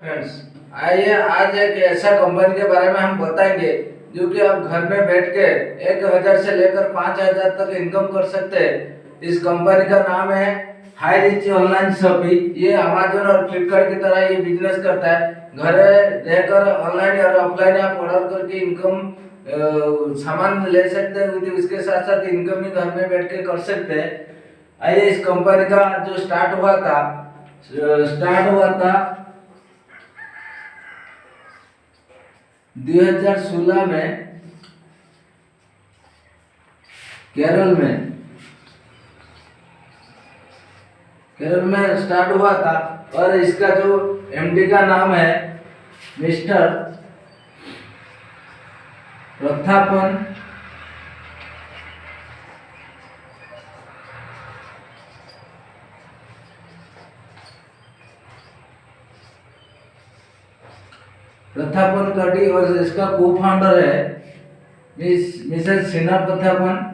Friends, आइए आज एक ऐसा कंपनी के बारे में हम बताएंगे जो कि आप घर में बैठ के 1,000 से लेकर 5,000 तक इनकम कर सकते हैं। इस कंपनी का नाम है हाई रिच ऑनलाइन शॉपिंग। ये अमेजोन और फ्लिपकार्ट की तरह ये बिजनेस करता है। घर रहकर ऑनलाइन और ऑफलाइन आप ऑर्डर करके इनकम सामान ले सकते हैं, उसके साथ साथ इनकम भी घर में बैठ के कर सकते हैं। आइए इस कंपनी का जो स्टार्ट हुआ था 2016 में केरल में स्टार्ट हुआ था। और इसका जो एमडी का नाम है मिस्टर प्रथापन कटी और इसका को फाउंडर है मिसेस सिन्हा प्रथापन।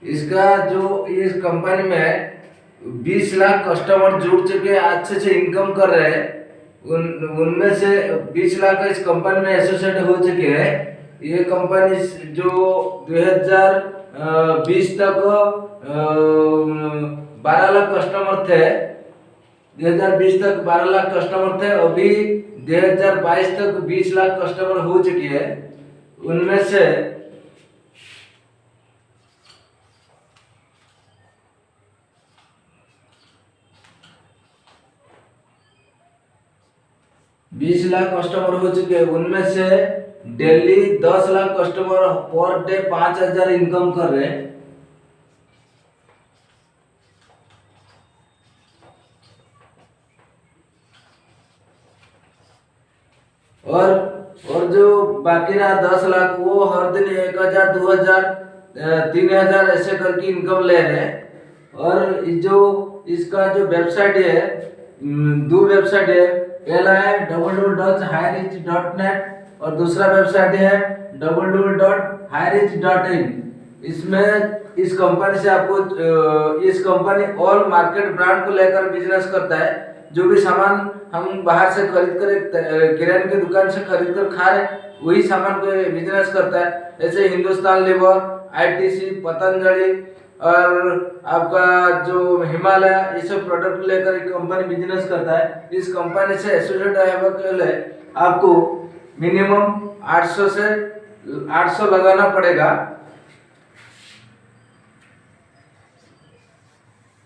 इसका जो इस कंपनी में 20 लाख कस्टमर जुड़ चुके अच्छे से इनकम कर रहे हैं। उनमें से 20 लाख इस कंपनी में एसोसिएट हो चुके हैं। ये कंपनी जो 2020 तक 12 लाख कस्टमर थे। 2020 तक 12 लाख कस्टमर थे। अभी 2022 तक 20 लाख कस्टमर हो चुकी है। उनमें से 20 लाख कस्टमर हो चुके हैं। उनमें से daily 10 lakh customer per day 5,000 income कर रहे हैं। और जो बाकी रहा 10 लाख वो हर दिन 1,000 2,000 3,000 ऐसे करके इनकम ले रहे हैं। और जो इसका जो वेबसाइट है, दो वेबसाइट है। पहला है www.highreach.net और दूसरा वेबसाइट है www.highreach.in। इसमें इस कंपनी से आपको इस कंपनी ऑल मार्केट ब्रांड को लेकर बिजनेस करता है। जो भी सामान हम बाहर से खरीद कर किराने की दुकान से खरीद कर खा रहे वही सामान को बिजनेस करता है। जैसे हिंदुस्तान लीवर, आईटीसी, पतंजलि और आपका जो हिमालय, ये सब प्रोडक्ट लेकर एक कंपनी बिजनेस करता है। इस कंपनी से एसोसिएट होने के लिए आपको मिनिमम 800 लगाना पड़ेगा।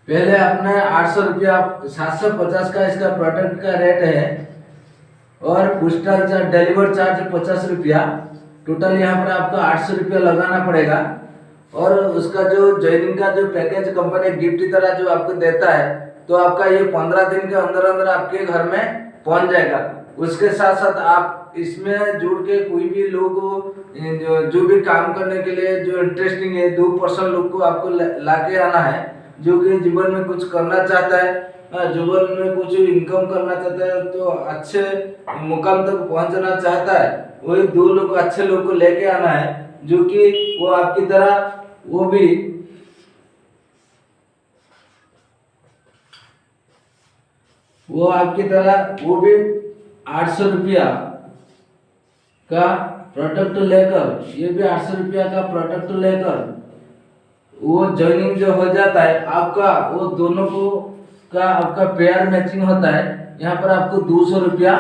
पहले आपने 800 रुपया 750 का इसका प्रोडक्ट का रेट है। और पोस्टल चार्ज डिलीवर चार्ज 50 रुपया। टोटल यहाँ पर आपको 800 रुपया लगाना पड़ेगा। और उसका जो ज्वाइनिंग का जो पैकेज कंपनी गिफ्ट की तरह जो आपको देता है, तो आपका ये 15 दिन के अंदर अंदर आपके घर में पहुंच जाएगा। उसके साथ साथ आप इसमें जुड़ के कोई भी लोग जो भी काम करने के लिए जो इंटरेस्टिंग है 2% लोग को आपको लाके आना है, जो कि जीवन में कुछ करना चाहता है, जीवन में कुछ इनकम करना चाहता है, तो अच्छे मुकाम तक पहुंचना चाहता है। वही 2 लोग अच्छे लोग को लेके आना है, जो कि वो आपकी तरह वो भी आपकी तरह वो भी 800 रुपया का प्रोडक्ट लेकर, ये भी 800 रुपया का प्रोडक्ट लेकर वो ज्वाइनिंग जो हो जाता है आपका, वो दोनों को का आपका पेयर मैचिंग होता है। यहाँ पर आपको 200 रुपया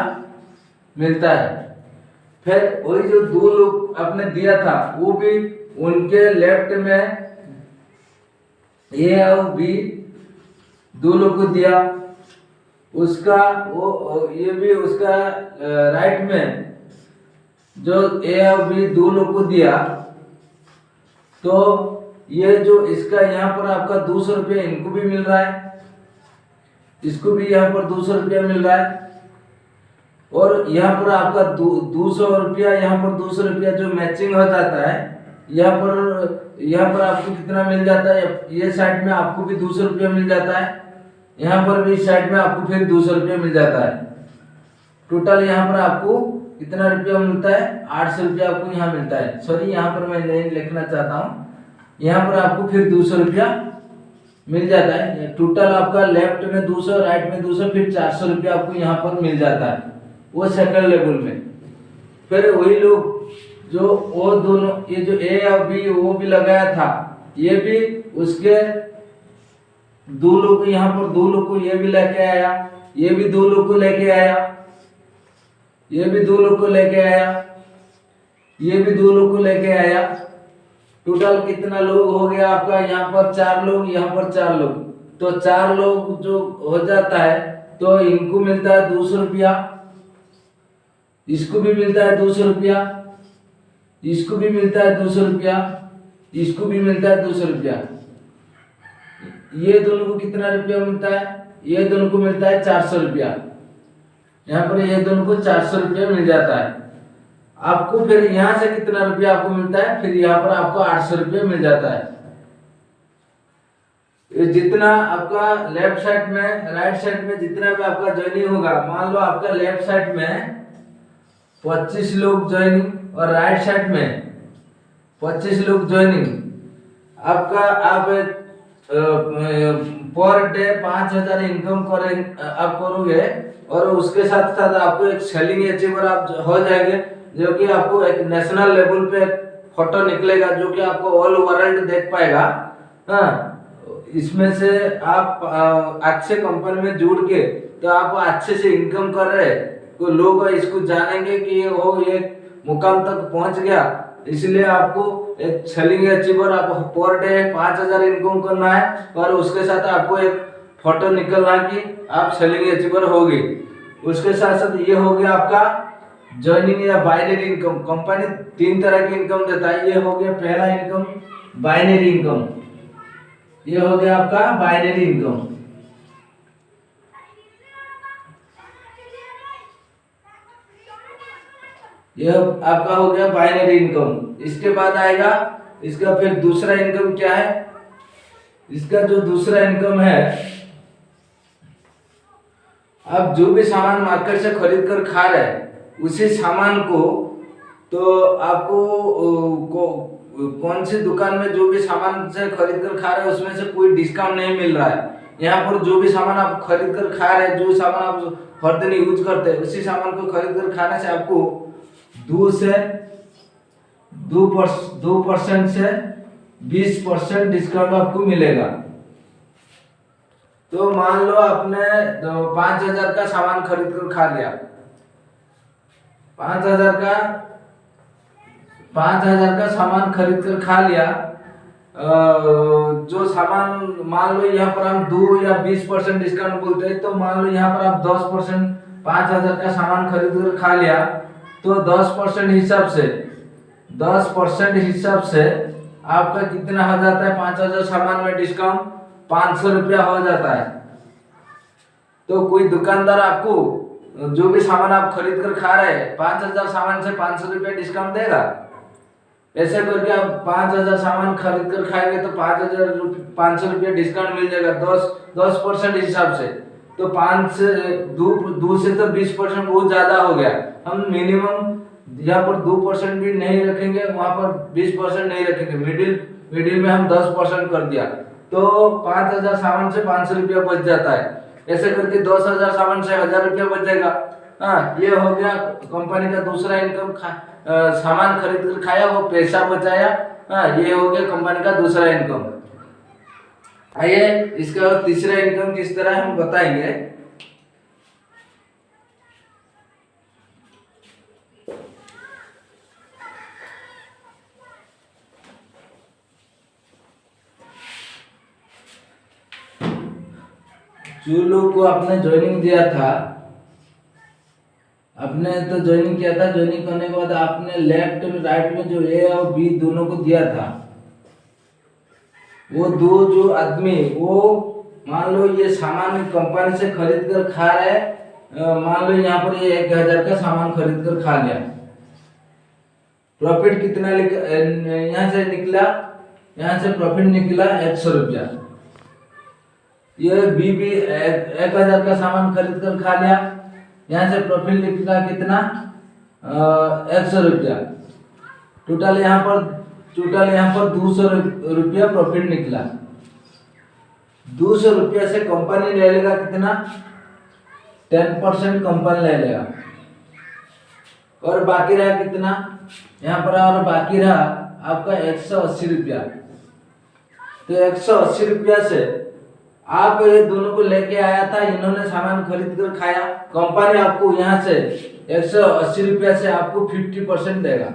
मिलता है। फिर वही जो 2 लोग आपने दिया था वो भी उनके लेफ्ट में ए और बी 2 लोग को दिया। उसका वो ये भी उसका राइट में जो ए और बी 2 लोग को दिया। तो ये जो इसका यहाँ पर आपका 200 रुपया इनको भी मिल रहा है, इसको भी यहाँ पर 200 रुपया मिल रहा है। और यहाँ पर आपका 200 रुपया, यहाँ पर 200 रुपया जो मैचिंग हो जाता है। यहाँ पर आपको कितना मिल जाता है, ये साइड में आपको भी 200 रुपया मिल जाता है, यहाँ पर भी साइड में आपको फिर 200 रुपया मिल जाता है। टोटल यहाँ पर आपको कितना रुपया मिलता है, 800 रुपया आपको यहाँ मिलता है। सॉरी, यहाँ पर मैं नहीं लिखना चाहता हूँ, यहाँ पर आपको फिर 200 रुपया मिल जाता है। टोटल आपका लेफ्ट में 200, राइट में 200, फिर 400 रुपया आपको यहाँ पर मिल जाता है, वो सेकंड लेवल में। फिर वही लोग जो वो दोनों, ये जो ए और बी वो भी लगाया था, ये भी उसके 2 लोग, यहाँ पर 2 लोग को ये भी लेके आया, ये भी 2 लोग को लेके आया, ये भी 2 लोग को लेके आया, ये भी 2 लोग को लेके आया। टोटल कितना लोग हो गया आपका, यहाँ पर 4 लोग, यहाँ पर 4 लोग, तो 4 लोग जो हो जाता है, तो इनको मिलता है 200 रुपया, इसको भी मिलता है 200 रुपया, इसको भी मिलता है 200 रुपया, इसको भी मिलता है 200 रुपया। ये दोनों को कितना रुपया मिलता है, ये दोनों को मिलता है 400 रुपया। यहाँ पर ये दोनों को 400 रुपया मिल जाता है। आपको फिर यहाँ से कितना रुपया आपको मिलता है, फिर यहाँ पर आपको 800 रुपया मिल जाता है। जितना आपका लेफ्ट साइड में, राइट साइड में जितना भी आपका ज्वाइनिंग होगा, मान लो आपका लेफ्ट साइड में 25 लोग ज्वाइनिंग और राइट साइड में 25 लोग ज्वाइनिंग, आपका आप पर डे 5000 इनकम आप करोगे, और उसके साथ साथ आपको एक सेलिंग अचीवर आप हो जाएंगे, जो कि आपको एक नेशनल लेवल पे फोटो निकलेगा, जो कि आपको ऑल वर्ल्ड देख पाएगा। हाँ, इसमें से आप अच्छे कंपनी में जुड़ के तो आप अच्छे से इनकम कर रहे, तो लोग इसको जानेंगे कि ये मुकाम तक पहुंच गया। इसलिए आपको एक सेलिंग अचीवर आप पर डे 5000 इनकम करना है, और उसके साथ आपको एक फोटो निकलना कि आप सेलिंग अचीवर हो गए। उसके साथ साथ ये हो गया आपका ज्वाइनिंग या बाइनरी इनकम। कंपनी 3 तरह की इनकम देता है। ये हो गया पहला इनकम, बाइनरी इनकम। ये हो गया आपका बाइनरी इनकम। यह आपका हो गया बाइनरी इनकम। इसके बाद आएगा इसका फिर दूसरा इनकम क्या है। इसका जो दूसरा इनकम है, आप जो भी सामान मार्केट से खरीद कर खा रहे हैं, उसी सामान को तो आपको कौन सी दुकान में जो भी सामान से खरीद कर खा रहे हैं उसमें से कोई डिस्काउंट नहीं मिल रहा है। यहाँ पर जो भी सामान आप खरीद कर खा रहे हैं, जो सामान आप हर दिन यूज करते हैं, उसी सामान को खरीद कर खाने से आपको 2% से 20% डिस्काउंट आपको मिलेगा। तो मान लो आपने 5000 का सामान खरीद कर खा लिया, 5000 का सामान खरीद कर खा लिया। जो सामान मान लो यहाँ पर हम 2 या 20% डिस्काउंट बोलते हैं, तो मान लो यहाँ पर आप 10% 5000 का सामान खरीद कर खा लिया, तो 10% हिसाब से आपका कितना हो जाता है। 5000 सामान में डिस्काउंट 500 रुपया हो जाता है। तो कोई दुकानदार आपको जो भी सामान आप खरीद कर खा रहे हैं, 5000 सामान से 500 रुपया डिस्काउंट देगा। ऐसे करके आप 5000 सामान खरीद कर खाएंगे तो 500 रुपया डिस्काउंट मिल जाएगा 10% हिसाब से। तो 5 से 2 से तो 20% बहुत ज्यादा हो गया। हम मिनिमम यहाँ पर 2% भी नहीं रखेंगे, वहां पर 20% नहीं रखेंगे, मिडिल में हम 10% कर दिया, तो 5000 सामान से 500 रुपया बच जाता है। ऐसे करके 10000 सामान से 1000 रुपया बच जाएगा। हाँ, ये हो गया कंपनी का दूसरा इनकम। सामान खरीद कर खाया, वो पैसा बचाया। हाँ, ये हो गया कंपनी का दूसरा इनकम। आइए इसका तीसरा इनकम किस तरह हम बताएंगे। जो लोग को आपने ज्वाइनिंग दिया था, आपने तो ज्वाइनिंग किया था, ज्वाइनिंग करने के बाद आपने लेफ्ट में राइट में जो ए और बी दोनों को दिया था, वो दो जो आदमी, वो मान लो ये सामान कंपनी से खरीद कर खा रहे, मान लो यहाँ पर ये 1000 का सामान खरीद कर खा लिया, प्रॉफिट कितना यहाँ से निकला, यहाँ से प्रॉफिट निकला 100 रुपया। ये बी भी 1000 का सामान खरीद कर खा लिया, यहाँ से प्रॉफिट निकला कितना 100 रुपया। टोटल यहाँ पर 200 रुपया प्रॉफिट निकला। 200 रुपया से कंपनी ले लेगा कितना 10% कंपनी ले लेगा। और बाकी रहा कितना यहाँ पर, और बाकी रहा आपका 180 रुपया। तो 180 रुपया से आप ये दोनों को लेके आया था, इन्होंने सामान खरीद कर खाया, कंपनी आपको यहाँ से 180 रुपया से आपको 50% देगा।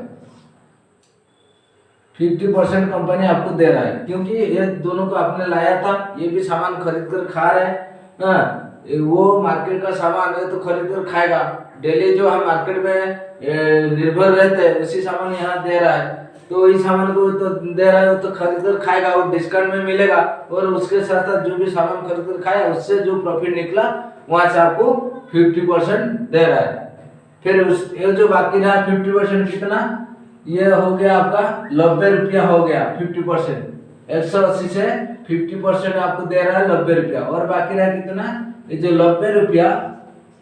50% कंपनी आपको दे रहा है, क्योंकि ये दोनों को आपने लाया था, ये भी सामान खरीद कर खा रहे हैं। हाँ, वो मार्केट का सामान है तो खरीद कर खाएगा। डेली जो हम मार्केट में निर्भर रहते हैं उसी सामान यहाँ दे रहा है, तो इस सामान को तो दे रहा है, तो खरीद कर खाएगा, वो डिस्काउंट में मिलेगा। और उसके साथ साथ जो भी सामान खरीद कर खाया उससे जो प्रॉफिट निकला वहां से आपको 50% दे रहा है। फिर ये जो बाकी रहा 50% कितना, ये हो गया आपका 90 रुपया हो गया। 50% 180 से 50% आपको दे रहा है 90 रुपया। और बाकी रहा कितना, ये जो 90 रुपया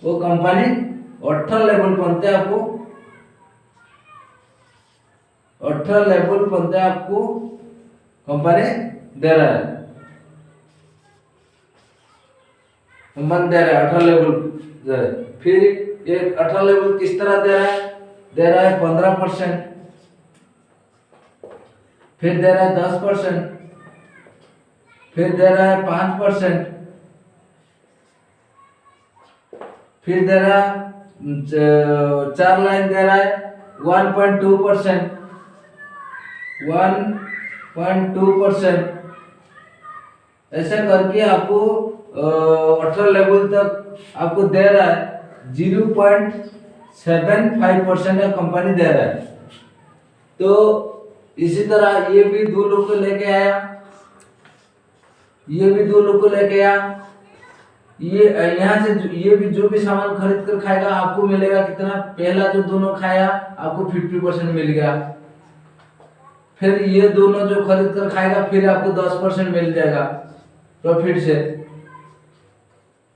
वो कंपनी 18 लेवल बनते आपको 18 लेवल बनते आपको कंपनी दे रहा है। कंपनी दे रहा है 18 लेवल। फिर ये 18 लेवल किस तरह दे रहा है 15%। फिर दे रहा है 10%। फिर दे रहा है 5%। फिर दे रहा है 4 लाइन दे रहा है 1.2%। 1.2%। ऐसे करके आपको 18 लेवल तक आपको दे रहा है 0.75% का कंपनी दे रहा है। तो इसी तरह ये भी 2 लोग को लेके आया, ये भी 2 लोग को लेके आया। ये यहाँ से ये भी जो भी सामान खरीद कर खाएगा आपको मिलेगा कितना, पहला जो दोनों खाया आपको 50% मिल गया। फिर ये दोनों जो खरीद कर खाएगा फिर आपको 10% मिल जाएगा प्रॉफिट से।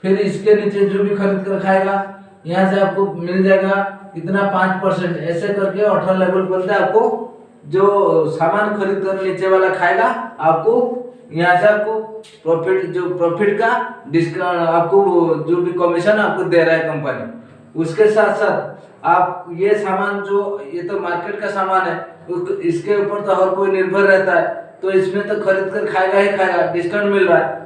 फिर इसके नीचे जो भी खरीद कर खाएगा यहाँ से आपको मिल जाएगा कितना 5%। ऐसे करके 18 लेवल पर आपको जो सामान खरीद कर नीचे वाला खाएगा आपको यहाँ से आपको प्रॉफिट का डिस्काउंट, आपको जो भी कमीशन आपको दे रहा है कंपनी। उसके साथ साथ आप ये सामान जो ये तो मार्केट का सामान है, इसके ऊपर तो हर कोई निर्भर रहता है, तो इसमें तो खरीद कर खाएगा ही खाएगा, डिस्काउंट मिल रहा है।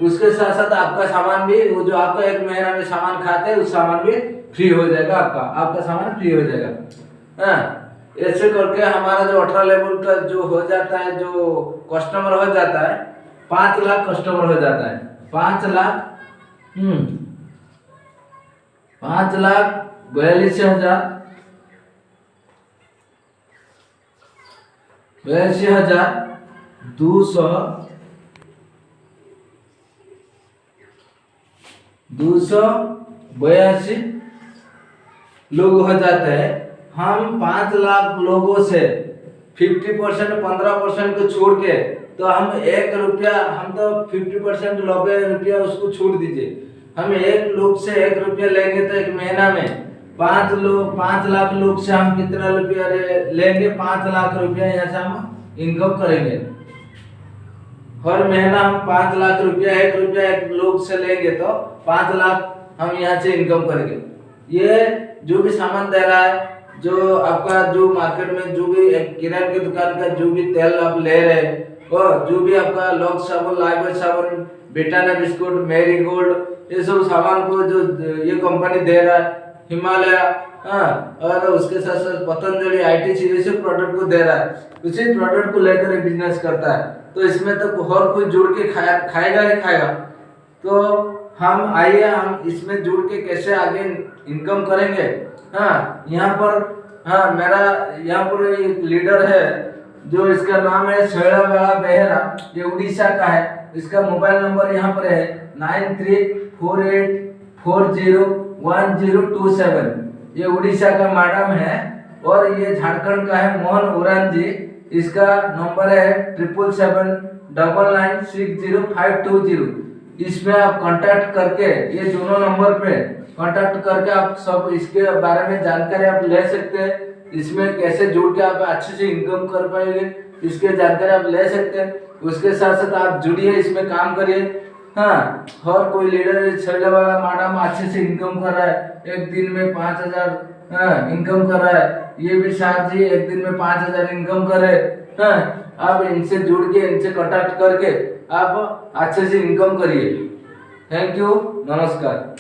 उसके साथ साथ आपका सामान भी, वो जो आपका 1 महीना में सामान खाते हैं उस सामान भी फ्री हो जाएगा, आपका सामान फ्री हो जाएगा। ऐसे करके हमारा जो 18 लेवल का जो हो जाता है, जो कस्टमर हो जाता है 5 लाख कस्टमर हो जाता है। 5 लाख 42,282 लोग हो जाते हैं। हम 5 लाख लोगों से 50% 15% को छोड़ के, तो हम 1 रुपया, हम तो 50% 90 रुपया उसको छोड़ दीजिए, हम 1 लोग से 1 रुपया लेंगे तो 1 महीना में 5 लाख लोग से हम कितना रुपया लेंगे, 5 लाख रुपया यहाँ से हम इनकम करेंगे। हर महीना हम 5 लाख रुपया 1 रुपया 1 लोग से लेंगे तो 5 लाख हम यहाँ से इनकम करेंगे। ये जो भी सामान दे रहा है, जो आपका जो मार्केट में जो भी किराने की दुकान का जो भी तेल आप ले रहे हैं, और जो भी आपका लॉक्स साबुन, लाइबॉय साबुन, ब्रिटानिया बिस्कुट, मैरी गोल्ड, ये सब सामान को जो ये कंपनी दे रहा है, हिमालय, और उसके साथ साथ पतंजलि, ITC, ये सब प्रोडक्ट को दे रहा है। उसी प्रोडक्ट को लेकर ये बिजनेस करता है, तो इसमें तो हर कोई जुड़ के खाएगा ही खाएगा। तो हम आइए, हम इसमें जुड़ के कैसे आगे इनकम करेंगे। यहाँ पर मेरा यहाँ पर एक लीडर है, जो इसका नाम है शैला बेहरा, ये उड़ीसा का है। इसका मोबाइल नंबर यहाँ पर है 9348401027। ये उड़ीसा का मैडम है। और ये झारखंड का है मोहन उरान जी, इसका नंबर है 77799960520। इसमें आप कांटेक्ट करके ये दोनों नंबर पे कांटेक्ट करके आप सब इसके बारे में जानकारी आप ले सकते हैं। इसमें कैसे जुड़ के आप अच्छे से इनकम कर पाएंगे इसके जानकारी आप ले सकते हैं। उसके साथ साथ आप जुड़िए, इसमें काम करिए। हाँ, और कोई लीडर चलने वाला मैडम अच्छे से इनकम कर रहा है, एक दिन में 5,000 इनकम कर रहा है, ये भी साथ जी एक दिन में 5,000 इनकम करे। हाँ, आप इनसे जुड़ के इनसे कांटेक्ट करके आप अच्छे से इनकम करिए। थैंक यू, नमस्कार।